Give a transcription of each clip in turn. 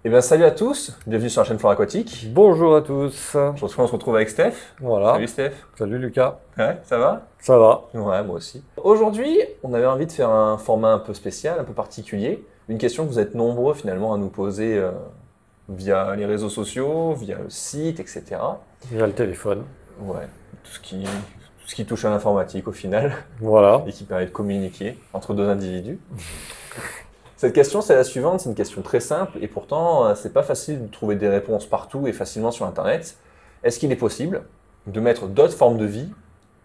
Eh bien, salut à tous, bienvenue sur la chaîne Flore Aquatique. Bonjour à tous. Aujourd'hui, on se retrouve avec Steph. Voilà. Salut Steph. Salut Lucas. Ouais, ça va? Ça va? Ouais, moi aussi. Aujourd'hui, on avait envie de faire un format un peu spécial, un peu particulier. Une question que vous êtes nombreux finalement à nous poser via les réseaux sociaux, via le site, etc. Via le téléphone. Ouais, tout ce qui touche à l'informatique au final Voilà. et qui permet de communiquer entre deux individus. Cette question, c'est la suivante, c'est une question très simple et pourtant, c'est pas facile de trouver des réponses partout et facilement sur Internet. Est-ce qu'il est possible de mettre d'autres formes de vie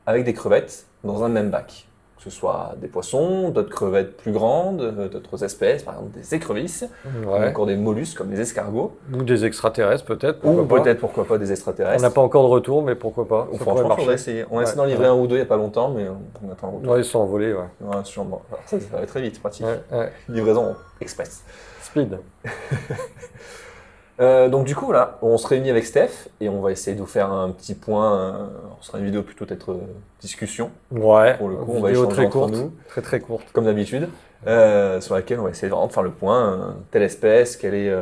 avec des crevettes dans un même bac? Que ce soit des poissons, d'autres crevettes plus grandes, d'autres espèces, par exemple des écrevisses, ou Ouais. encore des mollusques comme les escargots, Ou des extraterrestres peut-être. ou Pourquoi pas. peut-être, pourquoi pas, des On extraterrestres. n'a pas encore de retour, mais pourquoi pas. Ou Ça franchement, pourrait il faudrait marcher. essayer. On a Ouais, essayé d'en livrer un ou deux il n'y a pas longtemps, mais on attend un retour. Ouais, ils sont envolés, ouais. Ouais, sûrement. Alors ça va très vite, pratique. Ouais. Livraison express. Speed. Donc du coup là, on se réunit avec Steph et on va essayer de vous faire un petit point. Ce sera une vidéo plutôt peut-être discussion Ouais. pour le coup. On va Vidéo échanger très entre courte. nous Très courte. comme d'habitude, sur laquelle on va essayer vraiment de faire le point. Telle espèce, quelles est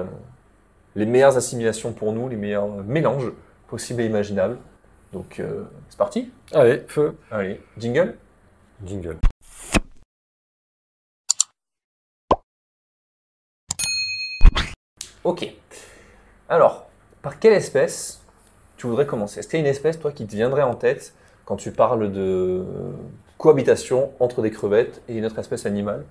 les meilleures assimilations pour nous, les meilleurs mélanges possibles et imaginables. Donc c'est parti. Allez, feu. Allez, jingle. Jingle. Ok. Alors, par quelle espèce tu voudrais commencer? Est-ce qu'il y a une espèce, toi, qui te viendrait en tête quand tu parles de cohabitation entre des crevettes et une autre espèce animale?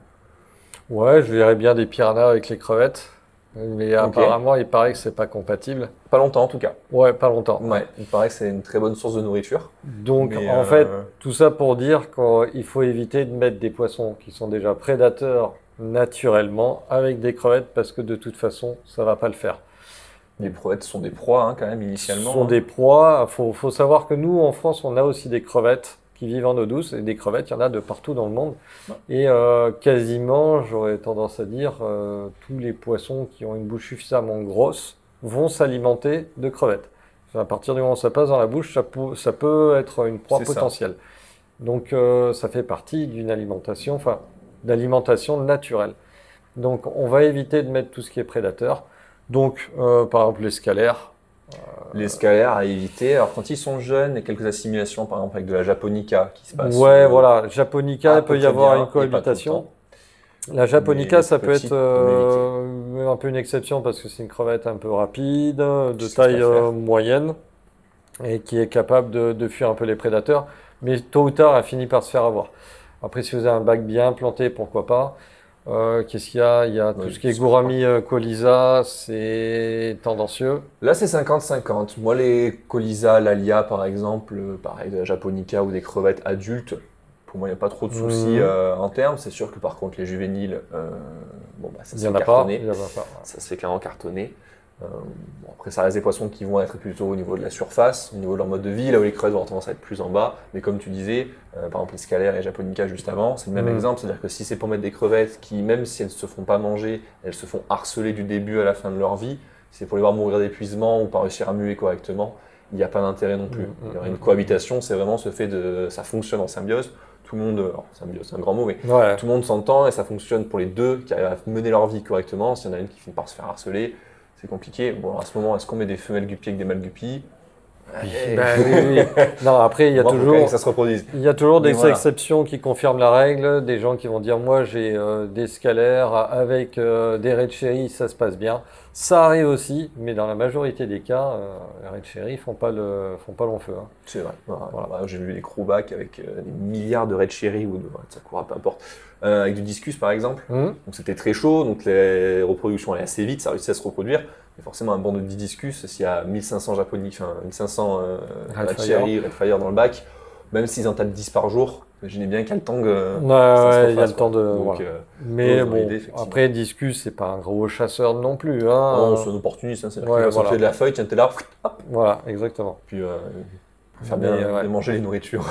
Ouais, je verrais bien des piranhas avec les crevettes. Mais apparemment, il paraît que c'est pas compatible. Pas longtemps, en tout cas. Ouais, pas longtemps. Ouais, il paraît que c'est une très bonne source de nourriture. Donc Mais, en fait, tout ça pour dire qu'il faut éviter de mettre des poissons qui sont déjà prédateurs naturellement avec des crevettes parce que de toute façon, ça va pas le faire. les crevettes sont des proies, hein, quand même, Ce initialement. sont des proies. Faut savoir que nous, en France, on a aussi des crevettes qui vivent en eau douce et des crevettes, il y en a de partout dans le monde. Ouais. Et quasiment, j'aurais tendance à dire, tous les poissons qui ont une bouche suffisamment grosse vont s'alimenter de crevettes. À partir du moment où ça passe dans la bouche, ça peut être une proie C'est ça. potentielle. Donc ça fait partie d'une alimentation, enfin d'alimentation naturelle. Donc on va éviter de mettre tout ce qui est prédateur. Donc par exemple les scalaires. Les scalaires à éviter. Alors, quand ils sont jeunes, il y a quelques assimilations, par exemple, avec de la japonica qui se passe. Ouais, voilà, japonica, à il peut peu y près avoir bien, une et pas tout le cohabitation. temps. La japonica, Mais ça peut petite, être on un peu une exception parce que c'est une crevette un peu rapide, de Qu'est-ce taille qu'il va faire moyenne et qui est capable de fuir un peu les prédateurs. Mais tôt ou tard, elle finit par se faire avoir. Après, si vous avez un bac bien planté, pourquoi pas. Qu'est-ce qu'il y a? Il y a tout Oui, ce qui est c'est gourami colisa, c'est tendancieux. Là, c'est 50-50. Moi, les colisa, l'alia, par exemple, pareil, de la japonica ou des crevettes adultes, pour moi, il n'y a pas trop de soucis en termes. C'est sûr que par contre, les juvéniles, bon, bah, ça Il se n'y en fait a pas. cartonner. Il y en a pas. Ça se fait clairement cartonner. Bon, après, ça reste des poissons qui vont être plutôt au niveau de la surface, au niveau de leur mode de vie, là où les crevettes vont avoir tendance à être plus en bas. Mais comme tu disais, par exemple, les scalaires et japonica juste avant, c'est le même exemple. C'est-à-dire que si c'est pour mettre des crevettes qui, même si elles ne se font pas manger, elles se font harceler du début à la fin de leur vie, si c'est pour les voir mourir d'épuisement ou pas réussir à muer correctement, il n'y a pas d'intérêt non plus. Il y aura une cohabitation, c'est vraiment ce fait de. Ça fonctionne en symbiose. Tout le monde. Alors, symbiose, c'est un grand mot, mais Ouais. tout le monde s'entend et ça fonctionne pour les deux qui arrivent à mener leur vie correctement. S'il y en a une qui finit par se faire harceler, c'est compliqué. Bon, alors à ce moment, est-ce qu'on met des femelles guppies avec des mâles guppies? Ben oui. Non, après, il y a Moi, faut quand même toujours. que ça se reproduise. Il y a toujours Mais des voilà. exceptions qui confirment la règle, des gens qui vont dire moi j'ai des scalaires avec des red cherry, ça se passe bien. Ça arrive aussi, mais dans la majorité des cas, les red cherry font pas long feu. Hein. C'est vrai. Voilà. Voilà. Voilà, j'ai vu les crewbacks avec des milliards de red cherry ou de sakura, peu importe. Avec du discus par exemple. Donc c'était très chaud, donc les reproductions allaient assez vite, ça réussissait à se reproduire. Mais forcément, un banc de 10 discus, s'il y a 1500 japonais, enfin 1500 red cherry, red fire dans le bac, même s'ils en tapent 10 par jour, imaginez bien qu'il y a le temps que ça se Ouais, il y a refasse, le temps quoi. de. Donc, Voilà. Mais dans bon, l'idée, effectivement. après discus, c'est pas un gros chasseur non plus. Hein. non, c'est un opportuniste, hein, c'est-à-dire Ouais, qu'il va voilà. sortir de la feuille, tiens, t'es là, hop, Voilà, exactement. puis faire Mais, bien, ouais. bien manger les nourritures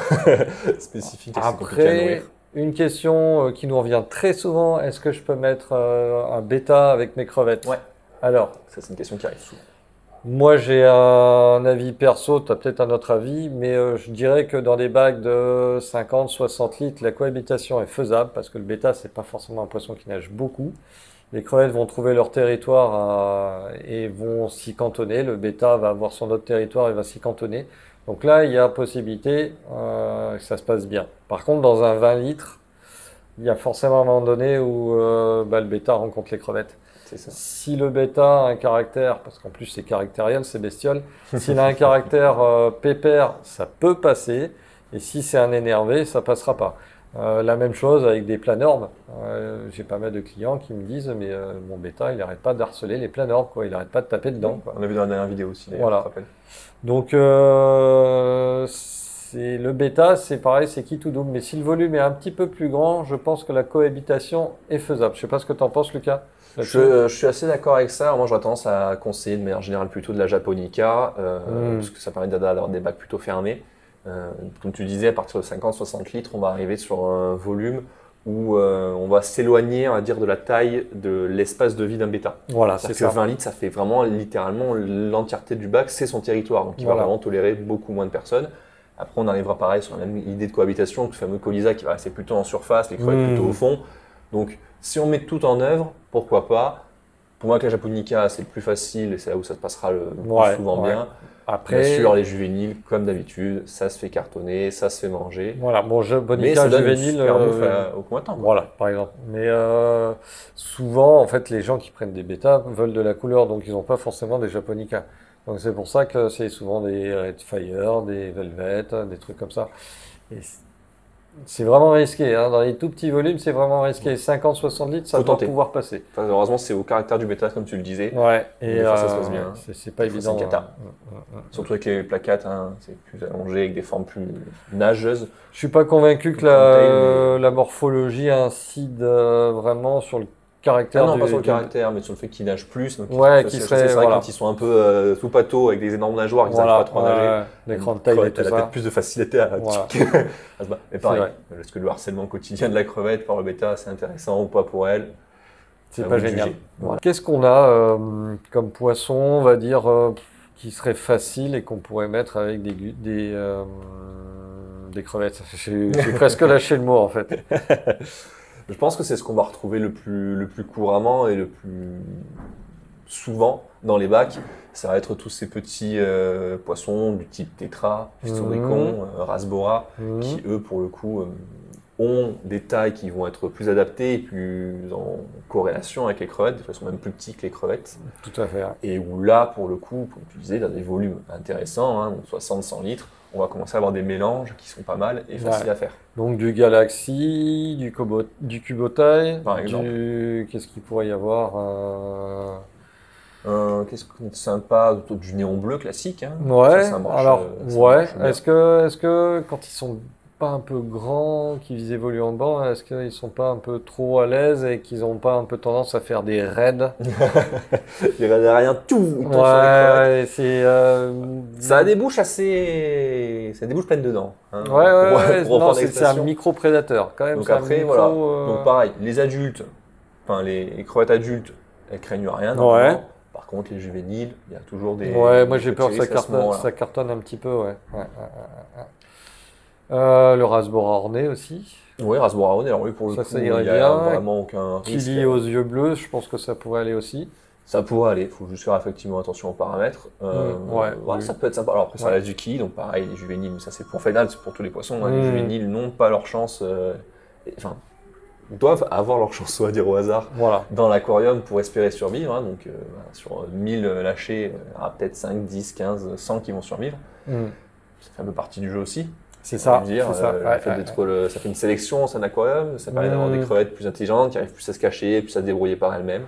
spécifiques, et c'est compliqué à Après, nourrir. une question qui nous revient très souvent, est-ce que je peux mettre un bêta avec mes crevettes? Ouais. Alors, Ça, c'est une question qui arrive souvent. moi j'ai un avis perso, tu as peut-être un autre avis, mais je dirais que dans des bacs de 50-60 litres, la cohabitation est faisable parce que le bêta, c'est pas forcément un poisson qui nage beaucoup. Les crevettes vont trouver leur territoire et vont s'y cantonner. Le bêta va avoir son autre territoire et va s'y cantonner. Donc là, il y a possibilité que ça se passe bien. Par contre, dans un 20 litres, il y a forcément un moment donné où le bêta rencontre les crevettes. C'est ça. Si le bêta a un caractère, parce qu'en plus c'est caractériel, c'est bestiole, s'il a un caractère pépère, ça peut passer. Et si c'est un énervé, ça passera pas. La même chose avec des planormes. J'ai pas mal de clients qui me disent mais mon bêta il n'arrête pas d'harceler les planormes, quoi. Il n'arrête pas de taper dedans, quoi. On l'a vu dans la dernière vidéo aussi, d'ailleurs, Voilà. je te rappelle. Donc le bêta c'est pareil, c'est qui tout double. Mais si le volume est un petit peu plus grand, je pense que la cohabitation est faisable. Je sais pas ce que tu en penses, Lucas. Je suis assez d'accord avec ça. Moi, j'aurais tendance à conseiller de manière générale plutôt de la japonica, parce que ça permet d'avoir des bacs plutôt fermés. Comme tu disais, à partir de 50-60 litres, on va arriver sur un volume où on va s'éloigner, on va dire, de la taille de l'espace de vie d'un bêta. Voilà, c'est C'est-à-dire ça. que 20 litres, ça fait vraiment littéralement l'entièreté du bac, c'est son territoire. Donc, il va Voilà. vraiment tolérer beaucoup moins de personnes. Après, on arrivera pareil sur la même idée de cohabitation, le fameux colisa qui va rester plutôt en surface, les crevettes plutôt au fond. Donc, si on met tout en œuvre, pourquoi pas. Pour moi, avec la japonica, c'est le plus facile et c'est là où ça se passera le plus souvent bien. Après, Bien sûr, les juvéniles, comme d'habitude, ça se fait cartonner, ça se fait manger. voilà, bon, Mais japonica ça donne une juvénile, super bouffe au combattant, quoi. voilà, par exemple. Mais souvent, en fait, les gens qui prennent des bêtas veulent de la couleur, donc ils n'ont pas forcément des japonica. Donc c'est pour ça que c'est souvent des Red Fire, des Velvet, des trucs comme ça. Et c'est vraiment risqué, hein. Dans les tout petits volumes, c'est vraiment risqué. 50-60 litres, ça Faut doit tenter. pouvoir passer. Enfin, heureusement, c'est au caractère du bêta, comme tu le disais. Ouais, et Des fois, ça se passe bien. c'est pas Des fois, évident. c'est cata. Surtout avec les plaquettes, hein, c'est plus allongé, avec des formes plus nageuses. Je suis pas convaincu que Cocktail, la morphologie incide vraiment sur le caractère Ah non, du, pas sur le du- caractère, mais sur le fait qu'ils nagent plus. Donc Ouais, c'est qui c'est serait, vrai voilà. quand ils sont un peu sous pâteau, avec des énormes nageoires, ils n'arrivent Voilà, pas trop à nager. l'écran de taille et Crevette, tout elle a ça. peut-être plus de facilité à Voilà. à se battre. Mais pareil, vrai. est-ce que le harcèlement quotidien de la crevette par le bêta, c'est intéressant ou pas pour elle? C'est à pas vous de génial. juger. Voilà. Qu'est-ce qu'on a comme poisson, on va dire, qui serait facile et qu'on pourrait mettre avec des crevettes? J'ai presque lâché le mot en fait. Je pense que c'est ce qu'on va retrouver le plus couramment et le plus souvent dans les bacs. Ça va être tous ces petits poissons du type tétra, fisturicon, rasbora, qui eux, pour le coup, ont des tailles qui vont être plus adaptées et plus en corrélation avec les crevettes. Des fois, ils sont même plus petits que les crevettes. Tout à fait. Et où là, pour le coup, comme tu disais, dans des volumes intéressants, hein, 60-100 litres, on va commencer à avoir des mélanges qui sont pas mal et faciles Ouais. à faire. Donc du Galaxy, du Cubotai, Par exemple. qu'est-ce qu'il pourrait y avoir Qu'est-ce qu'on est sympa, du néon bleu classique, hein. Ouais, Ça marche, alors, ça ouais, marche bien. est-ce que quand ils sont pas un peu grands, qu'ils évoluent en banc, est-ce qu'ils sont pas un peu trop à l'aise et qu'ils ont pas un peu tendance à faire des raids? Il n'y avait rien, tout. Ils tombent sur les crevettes. Ouais, c'est. Ça débouche pleine dedans, hein, Ouais, ouais, pour non, reprendre c'est un l'expression. micro-prédateur quand même. Donc c'est un après, micro, voilà. Donc pareil, les adultes, enfin les crevettes adultes, elles craignent rien Ouais. normalement. Par contre, les juvéniles, il y a toujours des. Ouais, moi des j'ai peur que petits risques à ce moment-là. ça cartonne un petit peu, ouais. Le Rasbora orné aussi. Oui, Rasbora One, alors lui pour le Ça, coup, ça il irait n'y a bien. vraiment aucun risque. Kili aux yeux bleus, je pense que ça pourrait aller aussi. Ça pourrait aller, il faut juste faire effectivement attention aux paramètres. ouais, oui. Ça peut être sympa. Alors après, ça Ouais. reste du ki, donc pareil, les juvéniles, mais ça c'est pour final, c'est pour tous les poissons. Hein. Mm. Les juvéniles n'ont pas leur chance, enfin, doivent avoir leur chance, on va dire au hasard, Voilà. dans l'aquarium pour espérer survivre. Hein. Donc voilà, sur 1000 lâchés, il y aura peut-être 5, 10, 15, 100 qui vont survivre. Mm. Ça fait un peu partie du jeu aussi. C'est On ça, va dire, c'est ça. le Ouais, fait ouais, d'être ça fait une sélection au sein d'un aquarium, ça permet d'avoir des crevettes plus intelligentes, qui arrivent plus à se cacher, plus à se débrouiller par elles-mêmes.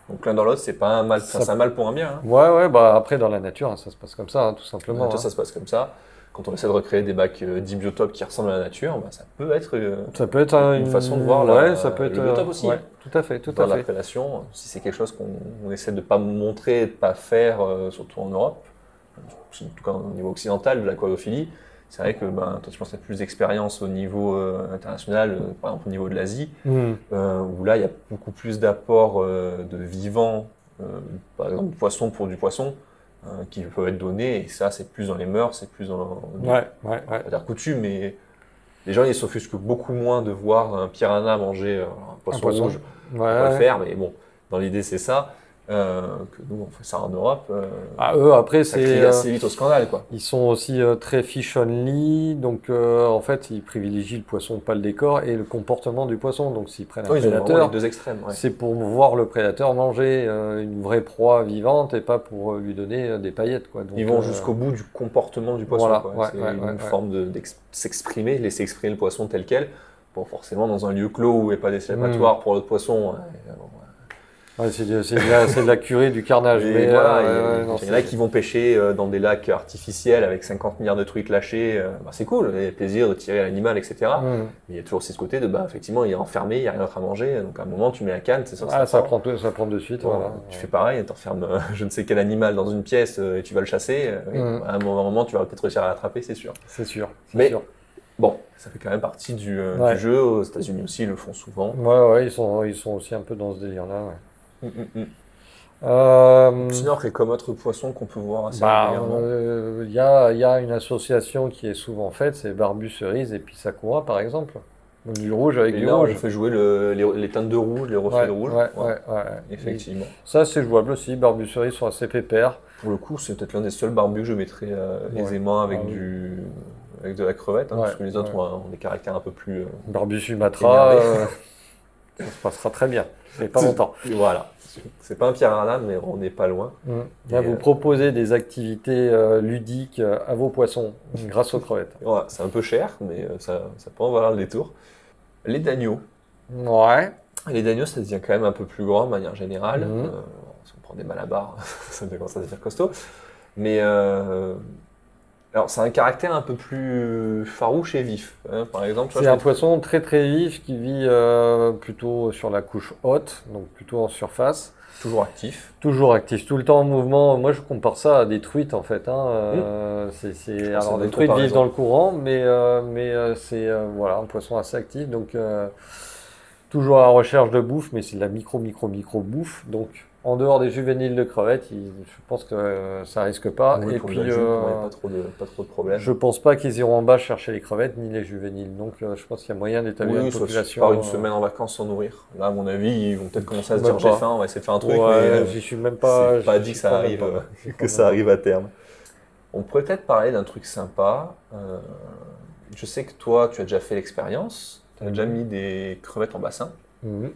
Donc l'un dans l'autre, c'est pas un mal, Ça- c'est un mal pour un bien. Hein. ouais, bah après dans la nature, hein, ça se passe comme ça, hein, tout simplement. Ça se passe comme ça. Quand on essaie de recréer des bacs d'ibiotopes qui ressemblent à la nature, bah, ça peut être Ça peut être une façon de voir ouais, ça peut être le biotope aussi. ouais, tout à fait, tout dans à la fait. prédation. Si c'est quelque chose qu'on essaie de ne pas montrer, de ne pas faire, surtout en Europe, en tout cas au niveau occidental de l'aquariophilie, c'est vrai que toi, je pense que tu as plus d'expérience au niveau international, par exemple au niveau de l'Asie, Mm. où là il y a beaucoup plus d'apports de vivants, par exemple du poisson pour du poisson, qui peuvent être donnés, et ça c'est plus dans les mœurs, c'est plus dans Ouais. on va dire coutume, mais les gens ils s'offusquent beaucoup moins de voir un piranha manger un poisson rouge. On peut le Ouais. faire, mais bon, Dans l'idée, c'est ça. Que nous, on fait ça en Europe. Eux, après, Ça crie assez vite au scandale, quoi. ils sont aussi très fish only, donc en fait, ils privilégient le poisson, pas le décor, et le comportement du poisson. Donc, s'ils prennent un Oui, ils ont vraiment prédateur, les deux extrêmes. Ouais. c'est pour voir le prédateur manger une vraie proie vivante et pas pour lui donner des paillettes, quoi. Donc, Ils vont jusqu'au bout du comportement du poisson, voilà, quoi. ouais, C'est ouais, une ouais. forme s'exprimer, laisser exprimer le poisson tel quel. Bon, forcément, dans un lieu clos où il n'y a pas d'échappatoire pour l'autre poisson. Ouais, c'est de la curée, du carnage. Et Mais voilà, non, il y en a qui vont pêcher dans des lacs artificiels avec 50 milliards de truites lâchés. C'est cool, il y a le plaisir de tirer l'animal, etc. Mais il y a toujours aussi ce côté de, effectivement, il est enfermé, il n'y a rien d'autre à manger. Donc à un moment, tu mets la canne, c'est sûr. ça prend de suite. Bon, Voilà. tu fais pareil, tu enfermes je ne sais quel animal dans une pièce et tu vas le chasser. À un moment, tu vas peut-être réussir à l'attraper, c'est sûr. C'est sûr. Mais sûr. bon, ça fait quand même partie du jeu. Aux États-Unis aussi, ils le font souvent. Ouais, ils sont aussi un peu dans ce délire-là. Ouais. Sinon, après, comme autre poisson qu'on peut voir assez Bah, régulièrement. y a une association qui est souvent faite, c'est Barbu Cerise et puis Sakura par exemple. Donc, du rouge avec Et du là, rouge. on fait jouer les teintes de rouge, les reflets Ouais, de rouge. ouais. Effectivement. Ça, c'est jouable aussi. Barbu Cerise sont assez pépères. Pour le coup, c'est peut-être l'un des seuls barbus que je mettrais aisément avec Ah oui. avec de la crevette, parce que les autres Ouais. ont des caractères un peu plus. Barbu Sumatra, Énervé. ça se passera très bien. Mais pas longtemps. Voilà. C'est pas un pierre à l'âme, mais on n'est pas loin. Là, Et, vous proposez des activités ludiques à vos poissons grâce aux crevettes. voilà, c'est un peu cher, mais ça peut en valoir le détour. Les dagneaux. Ouais. Les dagneaux, ça devient quand même un peu plus grand de manière générale. Mhm. Si on prend des malabars, ça commence à devenir costaud. Mais alors, c'est un caractère un peu plus farouche et vif. Par exemple, tu vois, C'est je un vais te- poisson très très vif qui vit plutôt sur la couche haute, donc plutôt en surface. toujours actif. Toujours actif, tout le temps en mouvement. Moi, je compare ça à des truites en fait. Hein. c'est Alors, une des bonne truites vivent comparaison. dans le courant, mais c'est voilà, un poisson assez actif. Donc, toujours à la recherche de bouffe, mais c'est de la micro bouffe. Donc, en dehors des juvéniles de crevettes, je pense que ça risque pas. Oui, Et pour puis, les adultes, ouais, pas trop de problèmes. je pense pas qu'ils iront en bas chercher les crevettes ni les juvéniles. Donc, je pense qu'il y a moyen d'établir Oui, une soit tu population. pars une semaine en vacances sans nourrir. Là, à mon avis, ils vont peut-être commencer à se Même dire j'ai pas. faim, on va essayer de faire un truc, Ouais, mais j'y suis même pas. c'est pas j'y dit que crois ça même arrive, pas. J'y crois que même ça pas. arrive à terme. On pourrait peut-être parler d'un truc sympa. Je sais que toi, tu as déjà fait l'expérience. Tu as déjà mis des crevettes en bassin. Mhm.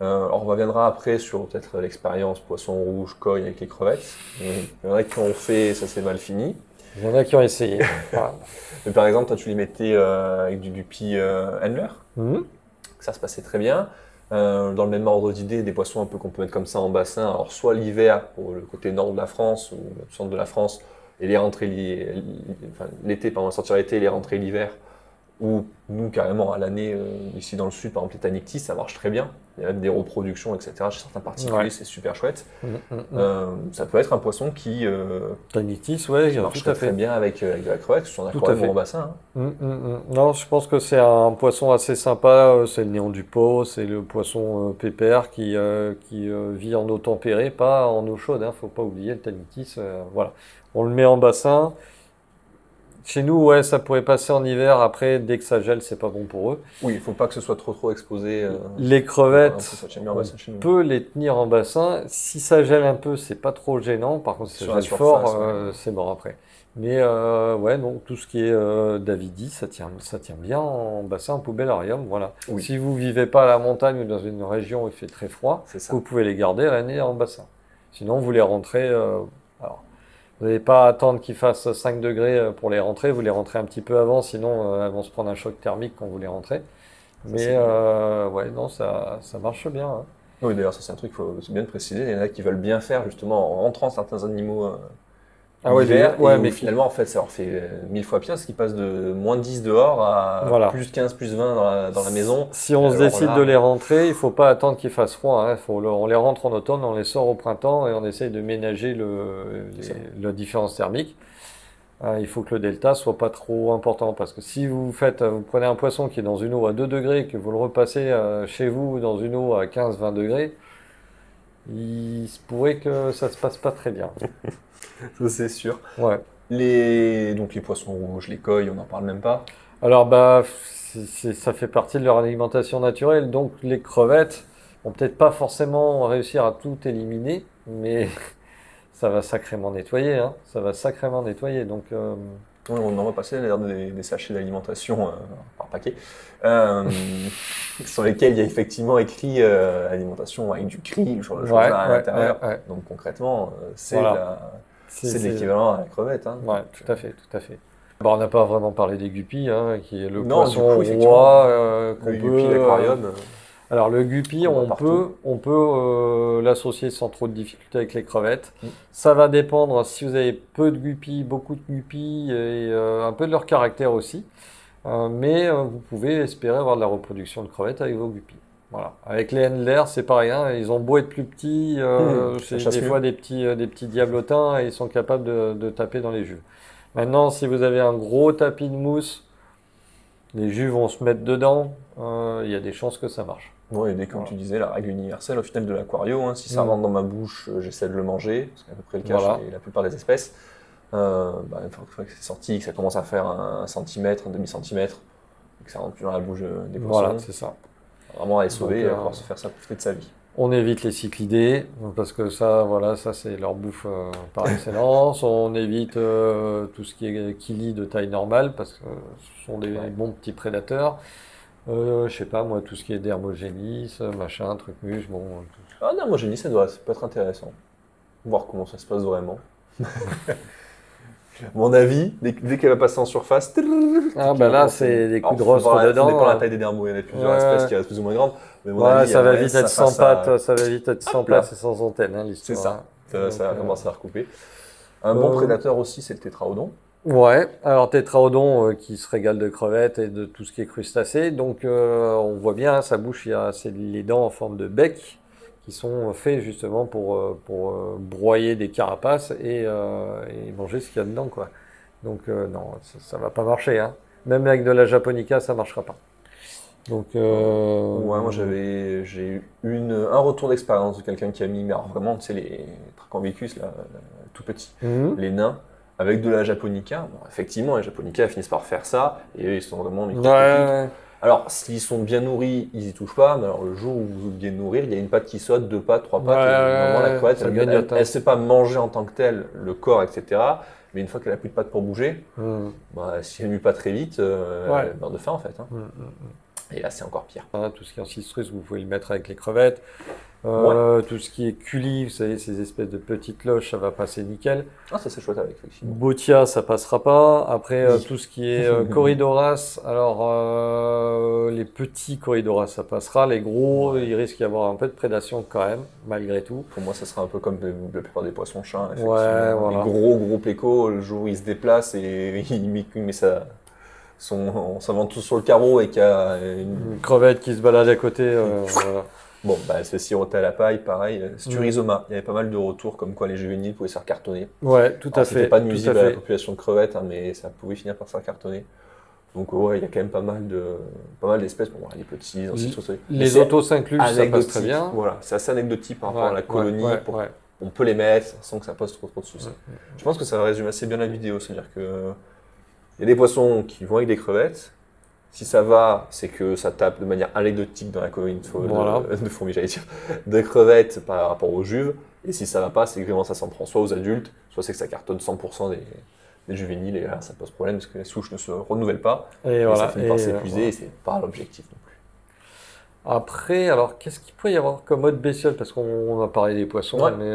Alors, on reviendra après sur peut-être l'expérience poisson rouge, koi avec les crevettes. Il y en a qui ont fait, ça s'est mal fini. Il y en a qui ont essayé. Voilà. Mais par exemple, toi, tu les mettais avec du guppy Handler. Mhm. Ça se passait très bien. Dans le même ordre d'idée, des poissons un peu qu'on peut mettre comme ça en bassin, alors soit l'hiver pour le côté nord de la France ou le centre de la France, et les rentrées l'été, pardon, sortir l'été et les rentrées l'hiver, ou nous carrément à l'année ici dans le sud, par exemple les Tanictis, ça marche très bien. Il y a même des reproductions, etc. Chez certains particuliers, Ouais. c'est super chouette. Mhm. Ça peut être un poisson qui Tanitis, ouais, tout marcherait à très fait. bien avec de la crevette, que ce soit en Tout à aquarium fait. ou en bassin. Non, je pense que c'est un poisson assez sympa. C'est le néon du pot, c'est le poisson pépère qui vit en eau tempérée, pas en eau chaude. Faut pas oublier le Tanitis. Voilà. On le met en bassin. Chez nous, ouais, ça pourrait passer en hiver. Après, dès que ça gèle, c'est pas bon pour eux. Oui, il ne faut pas que ce soit trop exposé. Les Un crevettes, peu, ça tient bien en on bassin chez nous. peut les tenir en bassin. Si ça gèle un peu, c'est pas trop gênant. Par contre, si ça Sur la gèle fort, surface, ouais. c'est mort après. Mais ouais, donc tout ce qui est Davidi, ça tient bien en bassin, en poubellarium. Voilà. Oui. Si vous vivez pas à la montagne ou dans une région où il fait très froid, C'est ça. vous pouvez les garder l'année en bassin. Sinon, vous les rentrez. Alors, vous n'allez pas attendre qu'il fasse 5 degrés pour les rentrer. Vous les rentrez un petit peu avant, sinon elles vont se prendre un choc thermique quand vous les rentrez. Mais c'est ouais, non, ça marche bien. Hein. Oui, d'ailleurs, ça c'est un truc qu'il faut bien de préciser. Il y en a qui veulent bien faire justement en rentrant certains animaux Ah ouais, l'hiver, ouais, et où mais finalement, en fait, ça leur fait 1000 fois pire, parce qu'ils passent de moins 10 dehors à Voilà. plus 15, plus 20 dans la maison. Si on se Alors décide là, de les rentrer, il faut pas attendre qu'il fasse froid. Hein. On les rentre en automne, on les sort au printemps et on essaye de ménager C'est ça. la différence thermique. Il faut que le delta soit pas trop important parce que si vous prenez un poisson qui est dans une eau à 2 degrés et que vous le repassez chez vous dans une eau à 15-20 degrés, il se pourrait que ça se passe pas très bien. ça, c'est sûr. Ouais. Donc les poissons rouges, les koi, on n'en parle même pas. Alors bah ça fait partie de leur alimentation naturelle. Donc les crevettes, vont peut-être pas forcément réussir à tout éliminer, mais ça va sacrément nettoyer, hein. Ça va sacrément nettoyer. Donc, Oui, on en va passer d'ailleurs des sachets d'alimentation par paquet, euh, sur lesquels il y a effectivement écrit alimentation avec du krill, genre de choses ouais, là à ouais, l'intérieur. ouais, ouais. Donc concrètement, Voilà. c'est de l'équivalent à la crevette. Hein. Ouais, tout à fait, tout à fait. Bon, on n'a pas vraiment parlé des guppies, hein, qui est le Non, du poisson coup, roi effectivement, qu'on le peut. yuppie d'aquarium, Alors le guppy, qu'on voit partout. on peut l'associer sans trop de difficulté avec les crevettes. Mm. Ça va dépendre si vous avez peu de guppies, beaucoup de guppies et un peu de leur caractère aussi. Mais vous pouvez espérer avoir de la reproduction de crevettes avec vos guppies. Voilà. Avec les handlers, c'est pareil, hein. Ils ont beau être plus petits, Ça c'est chasse des mieux. fois des petits diablotins et ils sont capables de taper dans les juves. Maintenant, si vous avez un gros tapis de mousse, les juves vont se mettre dedans. Il y a des chances que ça marche. Oui, et comme Voilà. tu disais, la règle universelle au final de l'aquario, hein, si ça Mm. rentre dans ma bouche, j'essaie de le manger, c'est à peu près le cas Voilà. chez la plupart des espèces. Une fois que c'est sorti, que ça commence à faire un centimètre, un demi-centimètre, et que ça rentre plus dans la bouche des Voilà, poissons, c'est ça. vraiment à les Donc, sauver et à pouvoir se faire ça profiter de sa vie. on évite les cyclidés, parce que ça, voilà, ça c'est leur bouffe par excellence. On évite tout ce qui est kili de taille normale, parce que ce sont des Ouais. bons petits prédateurs. Je sais pas, moi, tout ce qui est dermogénis, machin, truc muche, bon. Ah non, moi j'ai dit ça peut être intéressant. Voir comment ça se passe vraiment. Mon avis, dès qu'elle va passer en surface, Ah, bah là, c'est des coups de alors, rostre ça dépend de dedans. la taille des dermos, il y en a plusieurs Ouais. espèces qui restent plus ou moins grandes, mais mon Ouais, avis, il y a ça va moyen vite que être ça sans fasse à... pattes, ça va vite être sans Hop là. place et sans antenne, hein, C'est l'histoire. ça. Donc, Ça va commencer à recouper. Un bon prédateur aussi, c'est le tétraodon. ouais, alors tétraodon qui se régale de crevettes et de tout ce qui est crustacé. Donc on voit bien, hein, sa bouche, c'est les dents en forme de bec qui sont faits justement pour broyer des carapaces et manger ce qu'il y a dedans, quoi. Donc non, ça va pas marcher, hein. Même avec de la japonica, ça marchera pas. Donc Ouais, moi j'ai eu un retour d'expérience de quelqu'un qui a mis, mais alors vraiment, tu sais, les Trachambicus, là, tout petits, mhm. les nains, avec de la japonica. Bon, effectivement, les japonica elles finissent par faire ça, et eux, ils sont vraiment Ouais, microscopiques. ouais. Alors, s'ils sont bien nourris, ils y touchent pas, mais alors le jour où vous êtes bien nourrir, il y a une patte qui saute, deux pattes, trois pattes, et normalement la crevette, ça elle grignote, hein. elle sait pas manger en tant que telle, le corps, etc. Mais une fois qu'elle a plus de pattes pour bouger, Mhm. bah, si elle ne mue pas très vite, Ouais. elle meurt de faim en fait. Hein. Mhm, mhm. Et là, c'est encore pire. Hein, tout ce qui est ancistrus, vous pouvez le mettre avec les crevettes. Ouais. Tout ce qui est culi, vous savez, ces espèces de petites loches, ça va passer nickel. Ah, ça c'est chouette avec, effectivement. Botia, ça passera pas. Après, Oui. tout ce qui est Corydoras, alors les petits Corydoras, ça passera. Les gros, Ouais. il risque d'y avoir un peu de prédation quand même, malgré tout. Pour moi, ça sera un peu comme la plupart des poissons-chats, effectivement. Ouais, voilà. Les gros plécos, le jour où ils se déplacent et il met on s'invente tous sur le carreau et qu'il y a une... Une crevette qui se balade à côté, voilà. Bon, bah, elle se fait siroter à la paille, pareil. Sturizoma, il y avait pas mal de retours comme quoi les juvéniles pouvaient se faire cartonner. Ouais, tout à Alors, c'était fait. pas Tout nuisible à à la fait. population de crevettes, hein, mais ça pouvait finir par se faire cartonner. Donc ouais, il y a quand même pas mal d'espèces. Bon, les petits, les ancistrus, mais Les c'est autosynclus, ça passe très anecdotique. bien. Voilà, c'est assez anecdotique par rapport à la Ouais, colonie. ouais, ouais. On peut les mettre sans que ça pose trop de soucis. Ouais. Je pense que ça résume assez bien la vidéo. C'est-à-dire que il y a des poissons qui vont avec des crevettes. Si ça va, c'est que ça tape de manière anecdotique dans la colonie Voilà. de fourmis, j'allais dire, de crevettes par rapport aux juves. Et si ça va pas, c'est que vraiment ça s'en prend soit aux adultes, soit c'est que ça cartonne 100% des juvéniles. Et là, ça pose problème parce que les souches ne se renouvellent pas. Et Et voilà. ça finit par Et, s'épuiser voilà. et c'est pas l'objectif non plus. Après, alors, qu'est-ce qu'il peut y avoir comme autre bestiole? Parce qu'on a parlé des poissons, Ouais. mais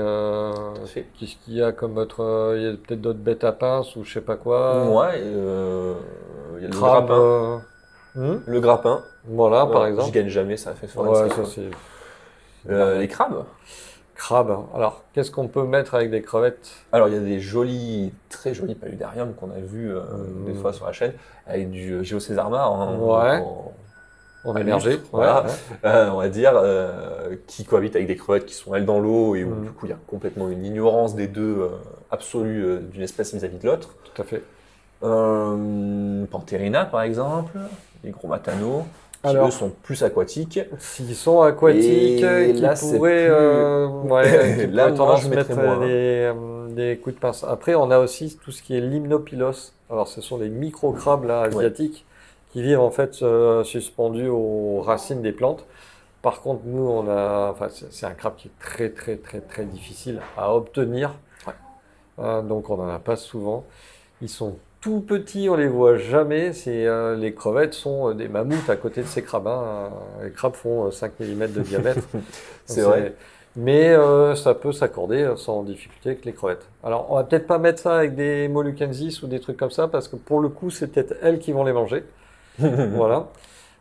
Tout à fait. qu'est-ce qu'il y a comme autre. Il y a peut-être d'autres bêtes à pince ou je sais pas quoi. Ouais, il y a le Crabe. grappin. Le grappin. Voilà, par Je exemple. gagne jamais, ça fait fort. Ouais, ça c'est. Les crabes. Crabe. Alors, qu'est-ce qu'on peut mettre avec des crevettes? Alors, il y a des jolis, très jolis paludariums qu'on a vus des fois sur la chaîne, avec du Géocésarma Ouais. En émergé. lustre, voilà. Ouais. On va dire, qui cohabitent avec des crevettes qui sont elles dans l'eau et où Mhm. du coup il y a complètement une ignorance des deux absolue d'une espèce vis-à-vis de l'autre. Tout à fait. Pantherina par exemple, les gros matanos, qui Alors, eux sont plus aquatiques. s'ils sont aquatiques, Et qui là, c'est pourraient, plus- ouais, qui Là, pourraient moi, tendance je à mettrais mettre moins, hein. des coups de pince. Après, on a aussi tout ce qui est limnopilos. Alors, ce sont des micro-crabes là, asiatiques qui vivent en fait suspendus aux racines des plantes. Par contre, nous, enfin, c'est un crabe qui est très, très, très, très difficile à obtenir. Ouais. Donc, on n'en a pas souvent. Ils sont tout petits, on les voit jamais. Les crevettes sont des mammouths à côté de ces crabes, hein. Les crabes font 5 mm de diamètre. C'est vrai. Mais ça peut s'accorder sans difficulté avec les crevettes. Alors, on va peut-être pas mettre ça avec des moluckensis ou des trucs comme ça, parce que pour le coup, c'est peut-être elles qui vont les manger. Voilà.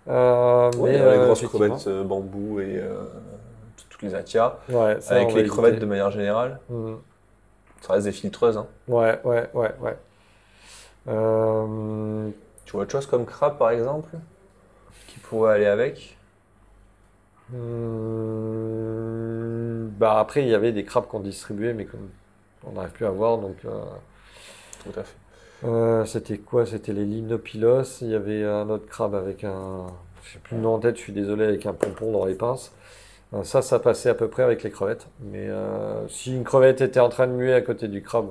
Ouais, Mais les grosses effectivement. crevettes bambou et toutes les atias. Ouais, ça, on Avec va les crevettes éviter. de manière générale, Mm. ça reste des filtreuses, hein. Ouais, ouais, ouais, ouais. Euh, Tu vois autre chose comme crabe, par exemple, qui pourrait aller avec? Bah après, il y avait des crabes qu'on distribuait, mais comme on n'arrive plus à voir, donc Tout à fait. c'était quoi? C'était les limnopilos. Il y avait un autre crabe avec je sais plus le nom en tête. Je suis désolé, avec un pompon dans les pinces. Ça passait à peu près avec les crevettes. Mais si une crevette était en train de muer à côté du crabe,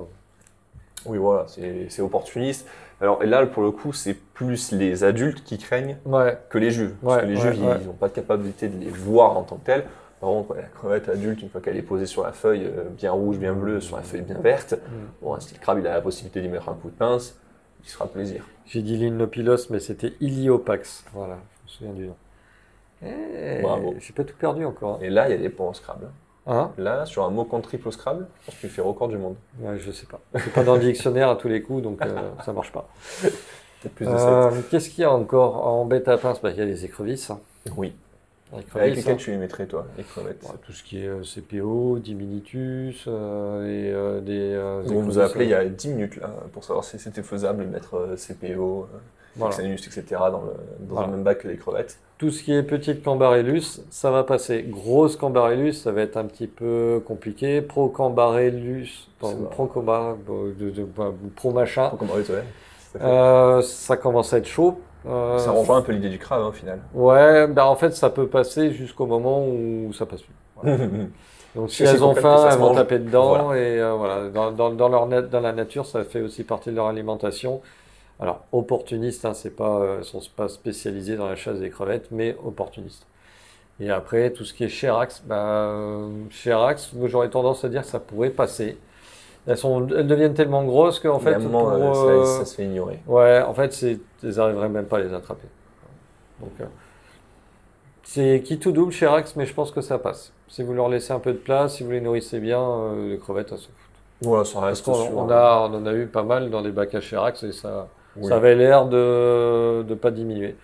Oui, voilà, c'est opportuniste. Alors, et là, pour le coup, c'est plus les adultes qui craignent ouais, que les juves. Parce que ouais, les ouais, juves, ouais. ils n'ont pas de capacité de les voir en tant que telles. Par contre, ouais, la crevette adulte, une fois qu'elle est posée sur la feuille bien rouge, bien bleue, sur la feuille bien verte, bon, si le crabe il a la possibilité d'y mettre un coup de pince, il se fera plaisir. J'ai dit limnopilos, mais c'était Iliopax. Voilà, je me souviens du nom. Bravo. J'ai pas tout perdu encore, Et là, il y a des points au Scrabble. hein. Là, sur un mot contre triple au Scrabble, je pense que tu fais record du monde. Ouais, je sais pas. C'est pas dans le dictionnaire à tous les coups, donc ça marche pas. Peut-être plus de 7. Qu'est-ce qu'il y a encore en bête à pince? Bah, il y a les écrevisses, hein. Oui. Les Avec écrevisses, lesquels hein. tu les mettrais, toi, les crevettes? Ouais, tout ce qui est CPO, Diminutus et des On nous a écrevisses, appelé il y a 10 minutes là, pour savoir si c'était faisable de mettre CPO, voilà. Xanus, etc. dans Voilà. le même bac que les crevettes. Tout ce qui est petite Cambarellus, ça va passer. Grosse Cambarellus, ça va être un petit peu compliqué. Procambarellus, C'est vrai. pro machin, Faut comparer, ouais. Tout à fait. ça commence à être chaud. Ça rejoint un peu l'idée du crabe, hein, au final. Ouais, ben en fait, ça peut passer jusqu'au moment où ça passe plus. Voilà. Donc, si C'est aussi elles ont complexe que faim, ça se elles vont mange. taper dedans. Voilà. Et voilà, dans la nature, ça fait aussi partie de leur alimentation. Alors, opportuniste, hein, c'est pas, elles sont pas spécialisées dans la chasse des crevettes, mais opportunistes. Et après, tout ce qui est Cherax, Cherax, moi, j'aurais tendance à dire que ça pourrait passer. Elles deviennent tellement grosses qu'en Il y a fait, un moment, ça se fait ignorer. ouais, en fait, ils n'arriveraient même pas à les attraper. Donc, c'est qui tout double Cherax, mais je pense que ça passe. Si vous leur laissez un peu de place, si vous les nourrissez bien, les crevettes, elles sont. Voilà, ça Parce reste qu'on sur. on en a eu pas mal dans des bacs à Cherax et Oui. ça avait l'air de pas diminuer.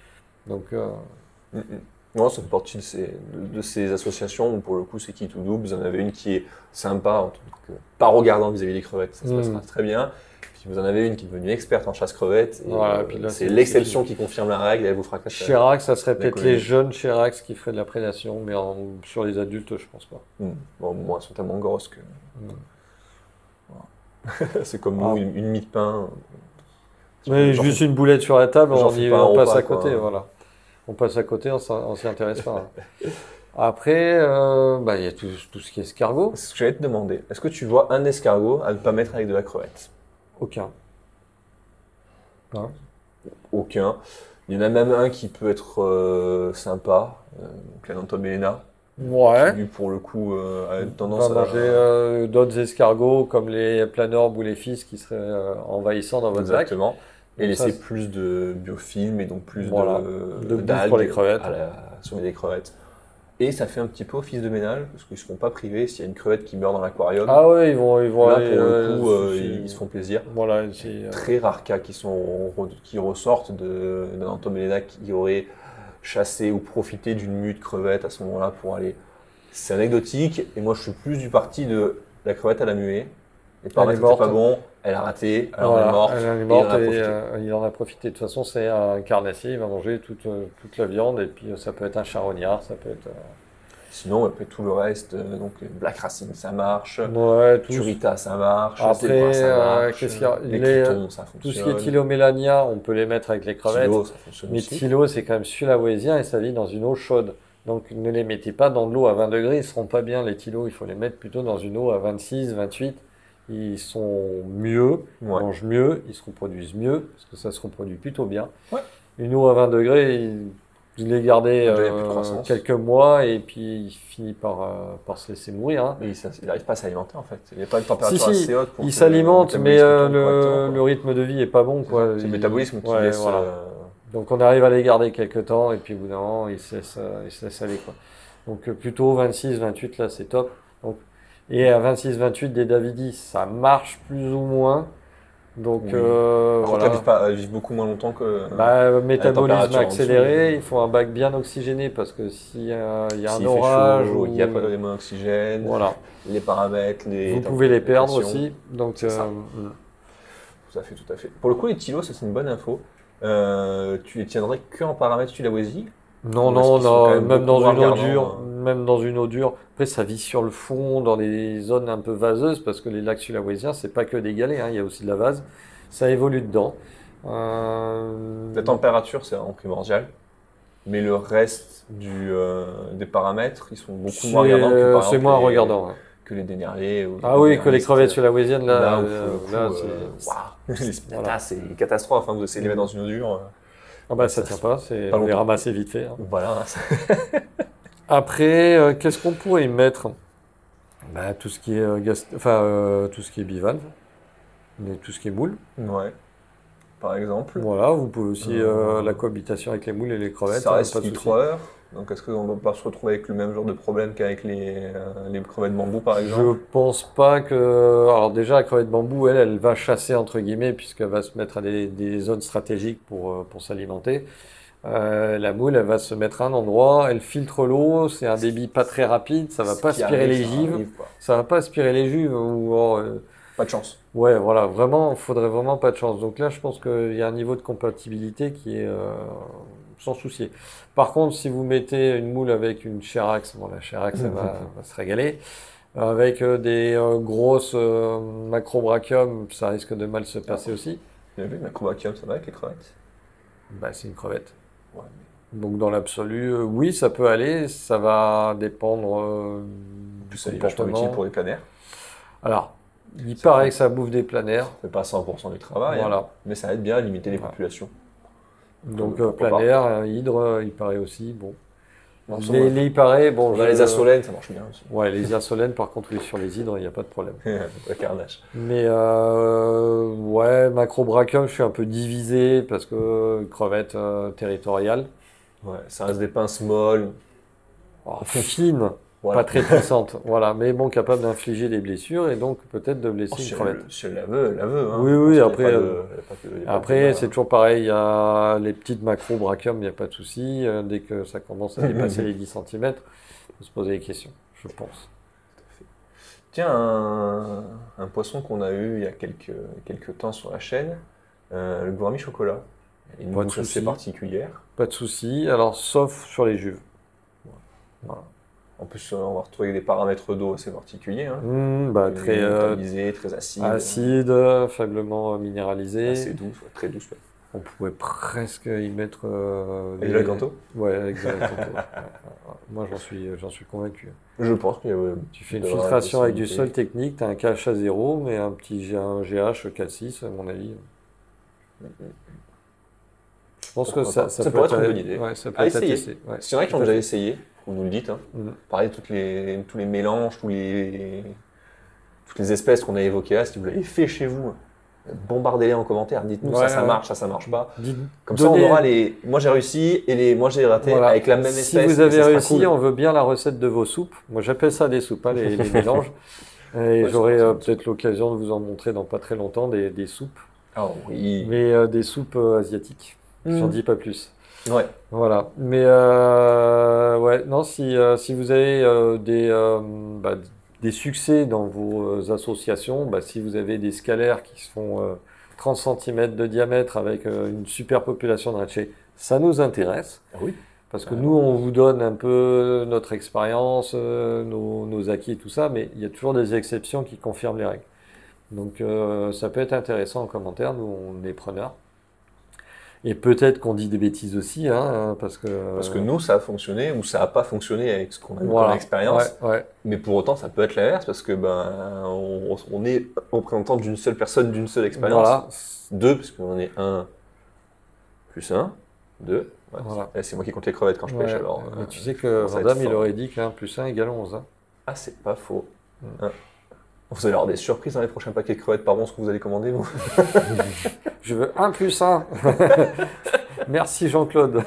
Donc, Mm, mm. Non, ça fait partie de ces associations où pour le coup c'est qui tout double. Vous en avez une qui est sympa, en tant que pas regardant vis-à-vis des crevettes, ça se passera très bien. Puis vous en avez une qui est devenue experte en chasse crevette. Et voilà, puis là, c'est c'est l'exception qui confirme la règle et elle vous fracasse. Cherax, ça serait peut-être colonie. les jeunes Cherax qui feraient de la prédation, mais sur les adultes, je pense pas. Bon, moi, elles sont tellement grosses que c'est comme Ah. nous, une mie de pain. Mais J'en juste fais- une boulette sur la table, j'en on, fais pas un on passe repas, à côté, quoi. voilà. On passe à côté, on s'y intéresse pas, hein. Après, il y a tout ce qui est escargot. C'est ce que j'allais te demander. Est-ce que tu vois un escargot à ne pas mettre avec de la crevette? Aucun. Hein. Aucun. Il y en a même un qui peut être sympa, donc l'Anantobelena, Ouais. qui lui pour le coup a On tendance va à... manger d'autres escargots comme les planorbes ou les fils qui seraient envahissants dans votre bac. Exactement. Et Donc ça, laisser plus de biofilm et donc plus Voilà. De bouffe d'algues pour les crevettes. sur les crevettes. Et ça fait un petit peu office de ménage, parce qu'ils ne seront pas privés s'il y a une crevette qui meurt dans l'aquarium. Ah ouais, ils vont Là, aller, pour le coup, c'est- ils se font plaisir. Voilà, Très rares cas qui ressortent d'un Antomelena qui aurait chassé ou profité d'une mue de crevette à ce moment-là pour aller. C'est anecdotique, et moi je suis plus du parti de la crevette à la muée. Les paramètres n'étaient morte. pas bons, elle a raté, alors voilà, elle est morte. elle est et morte il en a et profité. il en a profité. De toute façon, c'est un carnassier, il va manger toute la viande et puis ça peut être un charognard, ça peut être. Sinon, après tout le reste, donc Black Racine ça marche, Ouais, Turita ça marche, Après, Zebra ça marche, qu'est-ce qu'il y a les Les, Critons ça tout ce qui est fonctionne, Tylomélania, on peut les mettre avec les crevettes. Tilo ça fonctionne Mais aussi. Tylo, c'est quand même sulawésien et ça vit dans une eau chaude. Donc ne les mettez pas dans de l'eau à 20 degrés, ils seront pas bien les Tylos. Il faut les mettre plutôt dans une eau à 26, 28. Ils sont mieux, ils Ouais. mangent mieux, ils se reproduisent mieux, parce que ça se reproduit plutôt bien. Ouais. Une eau à 20 degrés, Je l'ai gardé Déjà, il y a plus de croissance. quelques mois et puis il finit par se laisser mourir, hein. Mais il n'arrive pas à s'alimenter en fait. Il n'y a pas une température Si, assez haute pour il que s'alimente, le mais métabolisme tourne correctement, le quoi. rythme de vie est pas bon, C'est quoi. ça. C'est le métabolisme qui Ouais, laisse. voilà. Donc on arrive à les garder quelques temps et puis au bout d'un moment, ils se laissent aller, quoi. Donc plutôt 26-28, là c'est top. Donc, et à 26-28 des Davidis, ça marche plus ou moins. Donc Oui. Par contre, voilà. elles vivent beaucoup moins longtemps que Bah, métabolisme température en dessous, accéléré, il faut un bac bien oxygéné parce que s'il y a un s'il fait orage chaud, ou il n'y a pas vraiment d'oxygène, voilà, les paramètres, vous pouvez les perdre pression. aussi. Donc C'est ça. Tout à fait, tout à fait. Pour le coup, les tilos, ça c'est une bonne info. Tu les tiendrais que en paramètre Sulawesi? non, Ou est-ce non, qu'ils sont quand non, même même beaucoup dans moins une eau regardants, dure, même dans une eau dure. Après, ça vit sur le fond, dans des zones un peu vaseuses, parce que les lacs sulawésiens, c'est pas que des galets, hein, il y a aussi de la vase. Ça évolue dedans. La température, c'est vraiment primordial. Mais le reste des paramètres, ils sont beaucoup moins regardants que par C'est exemple moins regardant, ouais. que les dénerlés. Ou Ah les oui, que les dénerlistes, crevettes sulawésiennes, là, là où pour le coup, là, waouh, les spinatas, voilà. c'est une catastrophe. Hein, vous essayez de les mettre dans une eau dure. Ah bah Ça ça tient pas, c'est pas vous les longtemps. ramassez vite fait, hein. Voilà. Après, qu'est-ce qu'on pourrait y mettre? Bah, tout ce qui est tout ce qui est bivalve, mais tout ce qui est moule. Ouais, par exemple. Voilà, vous pouvez aussi Euh, la cohabitation avec les moules et les crevettes, Ça hein, reste pas de souci. filtreur. Donc, est-ce qu'on ne va pas se retrouver avec le même genre de problème qu'avec les crevettes bambou, par Je exemple? pense pas que. Alors déjà, la crevette bambou, elle va chasser entre guillemets puisqu'elle va se mettre à des zones stratégiques pour s'alimenter. La moule, elle va se mettre à un endroit, elle filtre l'eau, c'est un débit pas très rapide, ça va Ce pas qui aspirer les arrive, ça gives, arrive, quoi. ça va pas aspirer les juves ou Pas de chance. ouais, voilà, vraiment, faudrait vraiment pas de chance. Donc là, je pense qu'il y a un niveau de compatibilité qui est sans souci. Par contre, si vous mettez une moule avec une Cherax, bon, la Cherax, elle va se régaler. Avec des grosses macrobrachium, ça risque de mal se passer aussi. Bien vu, macrobrachium, ça va avec les crevettes? Bah, c'est une crevette. Ouais. Donc dans l'absolu, oui, ça peut aller, ça va dépendre En du plus, elle est vachement utile comportement. pour les planaires. Alors, il Ça paraît fait, que ça bouffe des planaires, ça fait pas 100% du travail, hein, voilà. mais ça aide bien à limiter les Voilà. populations. Donc Pourquoi pas? planaire, hydre, il paraît aussi, bon. Non, Il paraît, bon, on a les asolènes, ça marche bien aussi. ouais, les iasolènes, par contre, oui, sur les hydres, il n'y a pas de problème. Le carnage. Mais ouais, macrobrachium, je suis un peu divisé parce que crevette territoriale, Ouais, ça reste des pinces molles. fine, Voilà. pas très puissante, voilà, mais bon, capable d'infliger des blessures et donc peut-être de Oh, blesser si une crevette. si elle la veut, elle la veut. Hein. Oui, Je pense oui, qu'il y a après, pas de- il y a pas de- il y a pas de après débat. c'est toujours pareil, il y a les petites macrobrachium, il n'y a pas de souci, dès que ça commence à dépasser les 10 cm, faut se poser des questions, je pense. Tiens, un poisson qu'on a eu il y a quelques temps sur la chaîne, le gourami chocolat. Il y a une Pas de bouche assez souci. particulière. Pas de souci, alors sauf sur les juves. Voilà. En plus, on va retrouver des paramètres d'eau assez particuliers. Hein. Bah, très Métallisé, très acide. acide, faiblement minéralisé. Assez douce, ouais, très douce. Ouais. On pourrait presque y mettre Avec de l'Acanto? Ouais, avec de l'Acanto. Ouais, ouais, ouais. Moi, j'en suis convaincu. Je pense qu'il y a. Tu fais une Il y aura filtration avec du possibilité. sol technique, tu as un KH à 0, mais un GH 4,6 à mon avis. Je pense que Pourquoi pas. ça Ça peut pourrait être être une bonne idée. Ouais, ça peut À être à essayer. tester. Ouais, S'il y en a qui tout ont à déjà fait. essayé, vous nous le dites. Hein. Mm. Pareil, tous les mélanges, toutes les espèces qu'on a évoquées là, si vous l'avez fait chez vous, bombardez-les en commentaire. Dites-nous Ouais, ça ouais. marche, ça marche pas. Dites- Comme ça, on donnez- aura les. Moi j'ai réussi et moi j'ai raté Voilà. avec la même espèce. Si vous et avez ça sera réussi, cool. on veut bien la recette de vos soupes. Moi, j'appelle ça des soupes, hein, les mélanges. Et Ouais, j'aurai c'est peut-être l'occasion de vous en montrer dans pas très longtemps des soupes, Ah oui. mais des soupes asiatiques. J'en Mm. dis pas plus. Ouais. Voilà. Mais ouais, non, si vous avez des succès dans vos associations, bah, si vous avez des scalaires qui se font 30 cm de diamètre avec une super population de ratchets, ça nous intéresse. Ah oui. Parce que nous, on vous donne un peu notre expérience, nos acquis et tout ça, mais il y a toujours des exceptions qui confirment les règles. Donc ça peut être intéressant en commentaire, nous on est preneurs. Et peut-être qu'on dit des bêtises aussi, hein, parce que Nous, ça a fonctionné ou ça n'a pas fonctionné avec ce qu'on a eu comme voilà, expérience. ouais. Mais pour autant, ça peut être l'inverse parce que on est représentant d'une seule personne, d'une seule expérience. Voilà. Deux, parce qu'on est un plus un, deux. Ouais, Voilà. c'est moi qui compte les crevettes quand je pêche Ouais, alors. mais tu sais que ça va être Vandame, il fort. aurait dit qu'un plus 1 égale 11. Hein. Ah, c'est pas faux. Mm. Hein. Vous allez avoir des surprises dans les prochains paquets de crevettes par monstre que vous allez commander, vous. Je veux 1 plus 1. Merci Jean-Claude.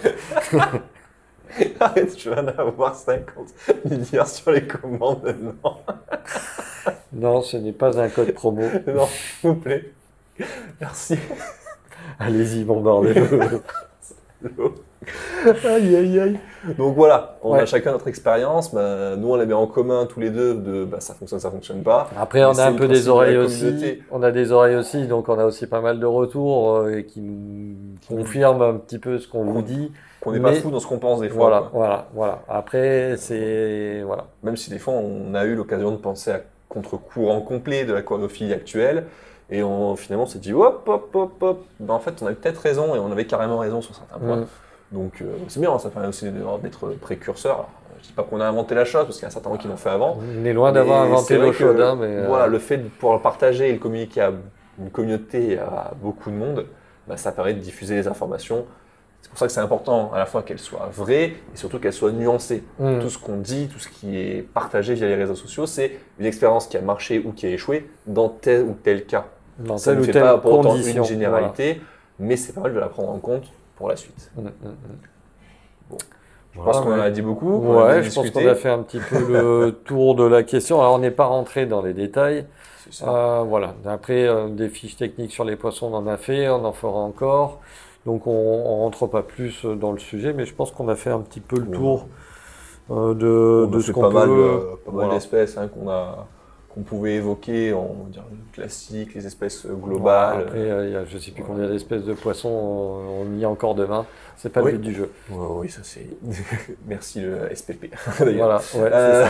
Arrête, je vais en avoir 50 milliards sur les commandes maintenant. Non, ce n'est pas un code promo. Non, s'il vous plaît. Merci. Allez-y, bombardez-le. Aïe, aïe, aïe. Donc voilà, on Ouais. a chacun notre expérience. Bah, nous, on la met en commun tous les deux de bah, ça fonctionne pas. Après, on Mais c'est a un le peu des principe de oreilles la aussi. communauté. On a des oreilles aussi, donc on a aussi pas mal de retours et qui nous confirment un petit peu ce qu'on vous dit. Qu'on n'est pas Mais- fou dans ce qu'on pense des fois. Voilà, quoi. voilà, voilà. Après, c'est voilà. Même si des fois, on a eu l'occasion de penser à contre-courant complet de l'aquariophilie actuelle. Et finalement, on s'est dit, hop, hop, hop, hop. Ben, en fait, on avait peut-être raison et on avait carrément raison sur certains points. Mm. Donc c'est bien, ça permet aussi d'être précurseur. Alors, je dis pas qu'on a inventé la chose, parce qu'il y a certains qui l'ont fait avant. On est loin d'avoir Mais inventé c'est vrai l'eau que, chaude, hein, mais voilà, le fait de pouvoir le partager et le communiquer à une communauté, à beaucoup de monde, bah, ça permet de diffuser les informations. C'est pour ça que c'est important à la fois qu'elles soient vraies et surtout qu'elles soient nuancées. Mm. Tout ce qu'on dit, tout ce qui est partagé via les réseaux sociaux, c'est une expérience qui a marché ou qui a échoué dans tel ou tel cas. dans Ça telle ne ou fait telle pas pour autant condition. une généralité, mais c'est pas mal de la prendre en compte pour la suite. Voilà. Mm, mm, mm. Bon. Je Voilà, pense qu'on en mais- a dit beaucoup. on a Ouais, bien je pense discuté. qu'on a fait un petit peu le tour de la question. Alors, on n'est pas rentré dans les détails. C'est ça. Voilà. Après, des fiches techniques sur les poissons, on en a fait, on en fera encore. Donc, on ne rentre pas plus dans le sujet, mais je pense qu'on a fait un petit peu le Ouais. tour On de a ce fait qu'on pas mal, peut. pas mal Voilà. d'espèces hein, qu'on pouvait évoquer, on va dire classiques, les espèces Voilà. globales. Après, il y a je ne sais plus combien d'espèces de poissons on y a encore demain. C'est pas Oui. le but du jeu. Ouais, oui, ça c'est. Merci le SPP. D'ailleurs. Voilà, ouais, Euh,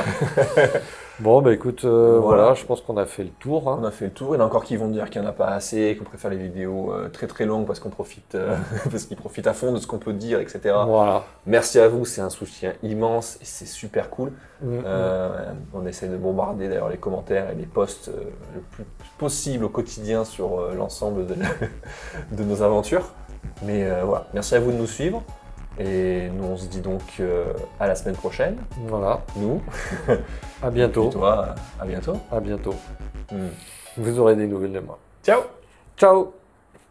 c'est ça. Bon, bah écoute, voilà, je pense qu'on a fait le tour. Hein. On a fait le tour. Il y en a encore qui vont dire qu'il n'y en a pas assez, qu'on préfère les vidéos très très longues parce qu'on profite, parce qu'ils profitent à fond de ce qu'on peut dire, etc. Voilà. Merci à vous, c'est un soutien immense et c'est super cool. Mm, On essaie de bombarder d'ailleurs les commentaires et les posts le plus possible au quotidien sur l'ensemble de nos aventures. Mais voilà, merci à vous de nous suivre. Et nous, on se dit donc à la semaine prochaine. Voilà. Nous. À bientôt. Et toi, à bientôt. À bientôt. Mm. Vous aurez des nouvelles de moi. Ciao! Ciao!